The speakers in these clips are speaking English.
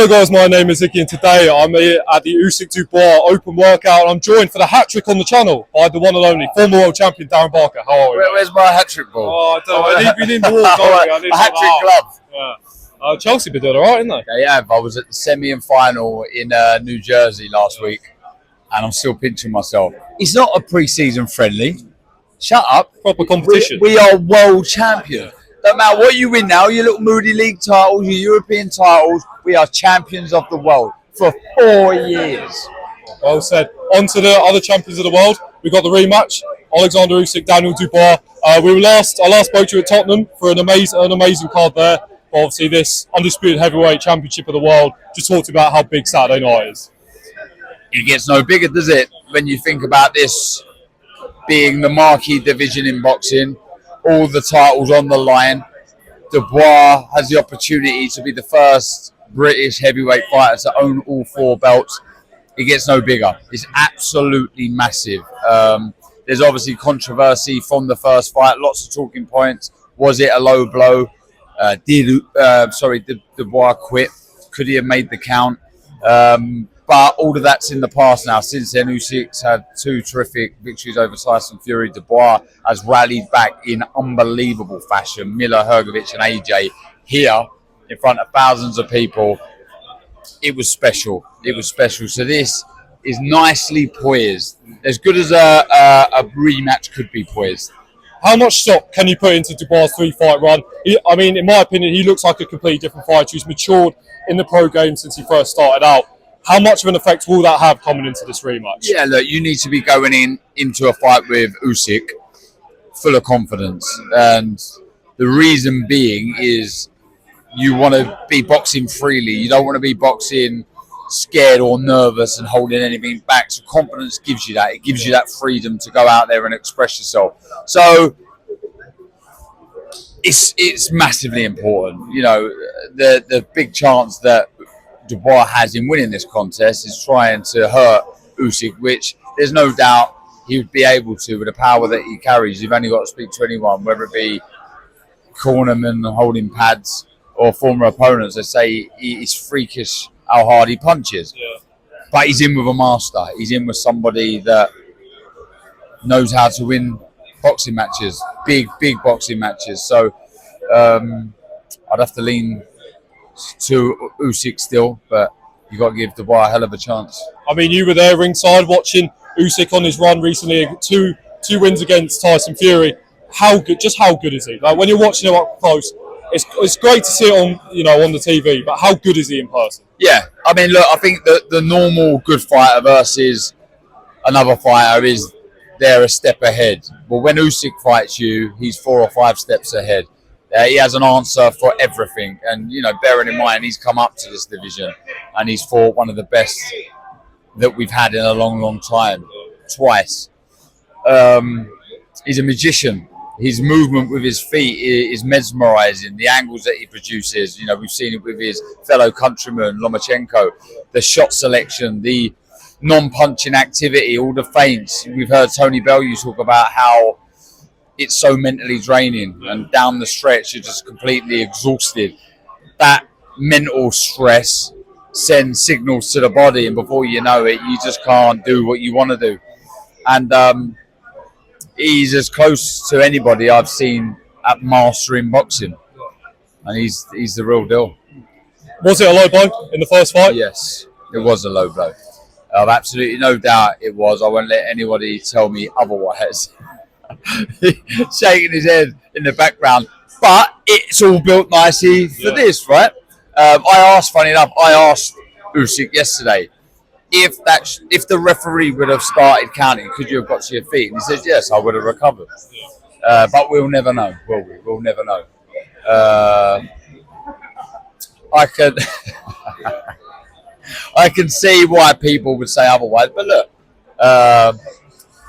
Hello guys, my name is Icky and today I'm here at the Usyk Dubois open workout and I'm joined for the hat-trick on the channel by the one and only former world champion Darren Barker. How are we? Where's my hat-trick ball? Oh, I don't know. We need the walk, don't we? A hat-trick glove. Yeah. Chelsea been doing alright, haven't they? They have. I was at the semi and final in New Jersey last week and I'm still pinching myself. It's not a pre-season friendly. Shut up. Proper competition. We are world champions. Don't matter what you win now, your little Moody League titles, your European titles, we are champions of the world for 4 years. Well said. On to the other champions of the world. We got the rematch. Alexander Usyk, Daniel Dubois. I last spoke to you at Tottenham for an amazing card there. But obviously this undisputed heavyweight championship of the world. Just talked about how big Saturday night is. It gets no bigger, does it? When you think about this being the marquee division in boxing, all the titles on the line. Dubois has the opportunity to be the first British heavyweight fighter to own all 4 belts. It gets no bigger. It's absolutely massive. There's obviously controversy from the first fight. Lots of talking points. Was it a low blow? Did Dubois quit? Could he have made the count? But all of that's in the past now. Since then, Usyk's had 2 terrific victories over Tyson Fury. Dubois has rallied back in unbelievable fashion. Miller, Hrgovic and AJ here in front of thousands of people. It was special. It was special. So this is nicely poised. As good as a rematch could be poised. How much stock can you put into Dubois' 3-fight run? In my opinion, he looks like a completely different fighter. He's matured in the pro game since he first started out. How much of an effect will that have coming into this rematch? Yeah, look, you need to be going into a fight with Usyk full of confidence. And the reason being is you want to be boxing freely. You don't want to be boxing scared or nervous and holding anything back. So confidence gives you that. It gives you that freedom to go out there and express yourself. So it's massively important. You know, the big chance that Dubois has in winning this contest is trying to hurt Usyk, which there's no doubt he would be able to with the power that he carries. You've only got to speak to anyone, whether it be cornermen holding pads or former opponents. They say he's freakish how hard he punches. Yeah. But he's in with a master. He's in with somebody that knows how to win boxing matches, big boxing matches. So I'd have to lean to Usyk still, but you got to give Dubois a hell of a chance. I mean, you were there ringside watching Usyk on his run recently, two wins against Tyson Fury. How good is he? Like when you're watching him up close, it's great to see it on the TV, but how good is he in person? Yeah, I mean, look, I think that the normal good fighter versus another fighter is they're a step ahead. But when Usyk fights you, he's 4 or 5 steps ahead. He has an answer for everything. And, bearing in mind, he's come up to this division and he's fought one of the best that we've had in a long, long time, twice. He's a magician. His movement with his feet is mesmerizing. The angles that he produces, we've seen it with his fellow countryman, Lomachenko. The shot selection, the non-punching activity, all the feints. We've heard Tony Bellew talk about how it's so mentally draining and down the stretch you're just completely exhausted. That mental stress sends signals to the body and before you know it, you just can't do what you want to do. And he's as close to anybody I've seen at mastering boxing. And he's the real deal. Was it a low blow in the first fight? Yes, it was a low blow. I've absolutely no doubt it was. I won't let anybody tell me otherwise. Shaking his head in the background, but it's all built nicely for this, right? Funny enough, I asked Usyk yesterday if the referee would have started counting, could you have got to your feet? And he says yes, I would have recovered. But we'll never know, will we? We'll never know. I can see why people would say otherwise, but look.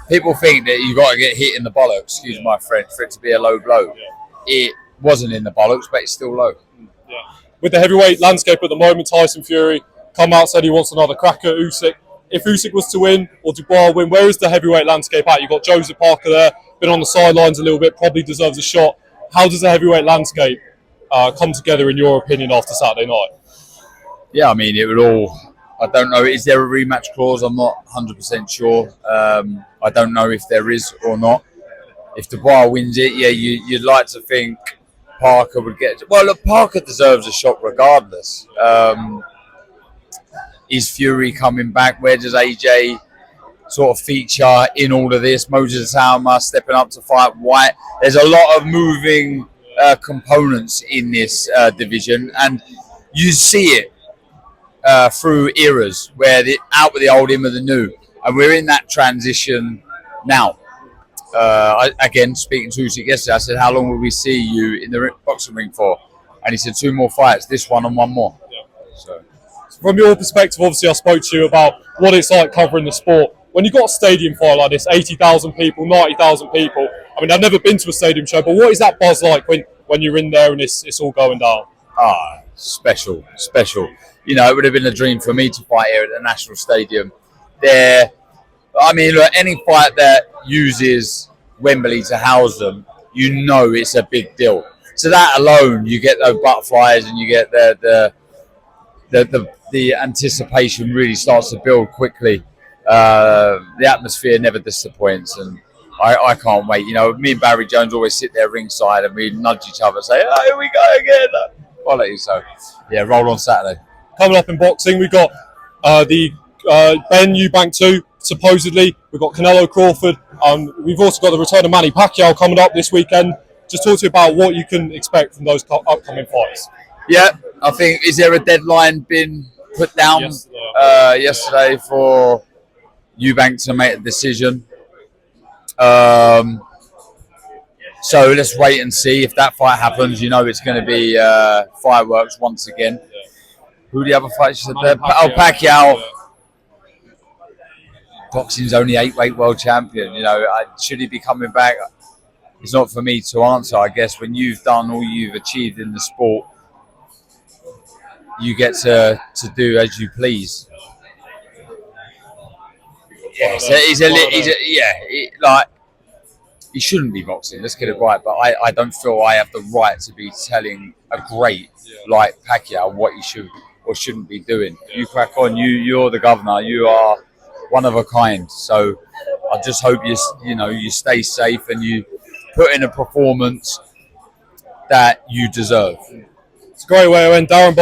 People think that you got to get hit in the bollocks, excuse my French, for it to be a low blow. Yeah. It wasn't in the bollocks, but it's still low. Yeah. With the heavyweight landscape at the moment, Tyson Fury come out, said he wants another crack at Usyk. If Usyk was to win or Dubois win, where is the heavyweight landscape at? You've got Joseph Parker there, been on the sidelines a little bit, probably deserves a shot. How does the heavyweight landscape come together in your opinion after Saturday night? Yeah, I mean, it would all. I don't know. Is there a rematch clause? I'm not 100% sure. I don't know if there is or not. If Dubois wins it, yeah, you'd like to think Parker would get. Well, look, Parker deserves a shot regardless. Is Fury coming back? Where does AJ sort of feature in all of this? Moses Alma stepping up to fight White. There's a lot of moving components in this division, and you see it through eras where the out with the old, in with the new, and we're in that transition now. Again, speaking to Usyk yesterday, I said, "How long will we see you in the boxing ring for?" And he said, "2 more fights, this one and one more." So, From your perspective, obviously, I spoke to you about what it's like covering the sport. When you've got a stadium fight like this, 80,000 people, 90,000 people, I mean, I've never been to a stadium show, but what is that buzz like when you're in there and it's all going down? special, special. You know, it would have been a dream for me to fight here at the National Stadium. There, I mean, look, any fight that uses Wembley to house them, you know it's a big deal. So that alone, you get those butterflies and you get the anticipation really starts to build quickly. The atmosphere never disappoints, and I can't wait. You know, me and Barry Jones always sit there ringside and we nudge each other and say, "Oh, here we go again." Quality. So, yeah, roll on Saturday. Coming up in boxing, we've got the Ben Eubank 2, supposedly. We've got Canelo Crawford. We've also got the return of Manny Pacquiao coming up this weekend. Just talk to you about what you can expect from those upcoming fights. Yeah, I think, is there a deadline been put down yesterday for Eubank to make a decision? So let's wait and see if that fight happens. You know, it's going to be fireworks once again. Who the other fights? Pacquiao. Boxing's only 8-weight world champion. You know, should he be coming back? It's not for me to answer. I guess when you've done all you've achieved in the sport, you get to do as you please. Yeah, so like, he shouldn't be boxing. Let's get it right. But I don't feel I have the right to be telling a great like Pacquiao what he should or shouldn't be doing. You crack on. You're the governor. You are one of a kind. So I just hope you stay safe and you put in a performance that you deserve. It's a great way to end. Darren.